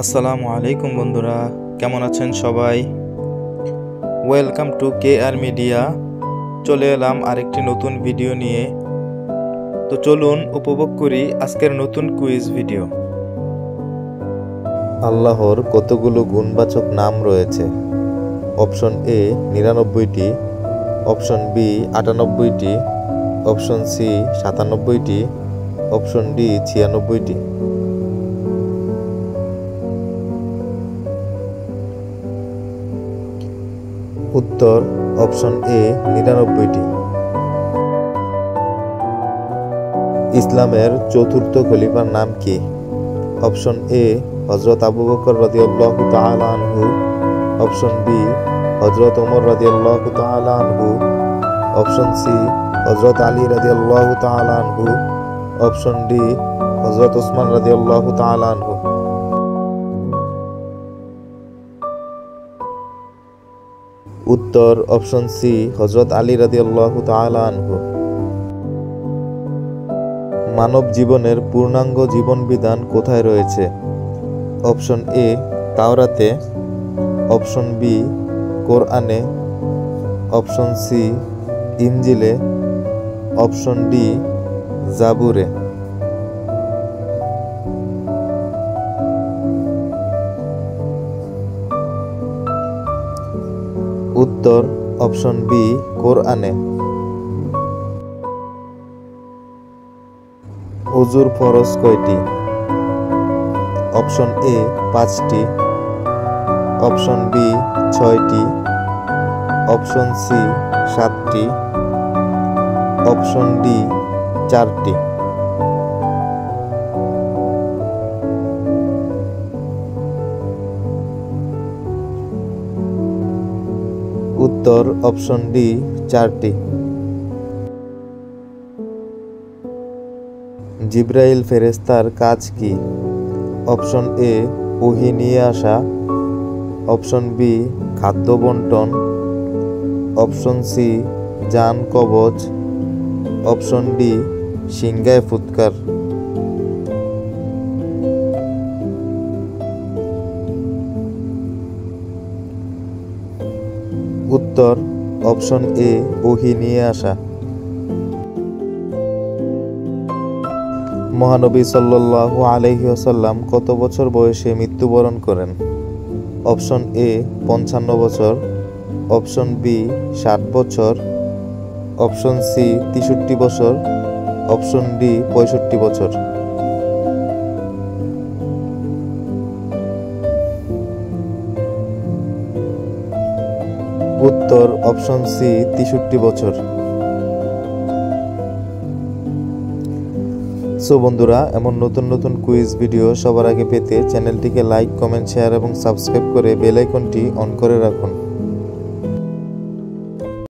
আসসালামু আলাইকুম বন্ধুরা, কেমন আছেন সবাই? Welcome to KR media. চলে এলাম আরেকটি নতুন ভিডিও নিয়ে। তো চলুন উপভোগ করি আজকের নতুন কুইজ ভিডিও। আল্লাহর কতগুলো গুণবাচক নাম রয়েছে? অপশন এ 99টি, অপশন বি 98টি, অপশন সি 97টি, অপশন ডি 96টি। উত্তর অপশন এ 99টি। ইসলামের চতুর্থ খলিফার নাম কি? অপশন এ হযরত আবু বকর রাদিয়াল্লাহু তাআলা আনহু, অপশন বি হযরত ওমর রাদিয়াল্লাহু তাআলা আনহু, অপশন সি হযরত আলী রাদিয়াল্লাহু তাআলা আনহু, অপশন ডি হযরত ওসমান রাদিয়াল্লাহু তাআলা আনহু। উত্তর অপশন সি হযরত আলী রাদিয়াল্লাহু তাআলা আনহু। মানব জীবনের পূর্ণাঙ্গ জীবন বিধান কোথায় রয়েছে? অপশন এ তাওরাতে, অপশন বি কোরআনে, অপশন সি ইনজিলে, অপশন ডি জাবুরে। উত্তর অপশন বি কোরআনে। ওযুর ফরজ কয়টি? অপশন এ 5টি, অপশন বি 6টি, অপশন সি 7টি, অপশন ডি 4টি। উত্তর অপশন ডি 4টি। জিবরাইল ফেরেশতার কাজ কি? অপশন এ ওহী নিয়ে আসা, অপশন বি খাদ্য বন্টন, অপশন সি জান কবজ, অপশন ডি সিংহায় ফুৎকার। উত্তর অপশন এ ওহী নিয়ে আসা। মহানবী সাল্লাল্লাহু আলাইহি ওয়াসাল্লাম কত বছর বয়সে মৃত্যুবরণ করেন? অপশন এ 55 বছর, অপশন বি 60 বছর, অপশন সি 63 বছর, অপশন ডি 65 বছর। উত্তর অপশন সি 63 বছর। সো বন্ধুরা, এমন নতুন নতুন কুইজ ভিডিও সবার আগে পেতে চ্যানেলটিকে লাইক, কমেন্ট, শেয়ার এবং সাবস্ক্রাইব করে বেল আইকনটি অন করে রাখুন।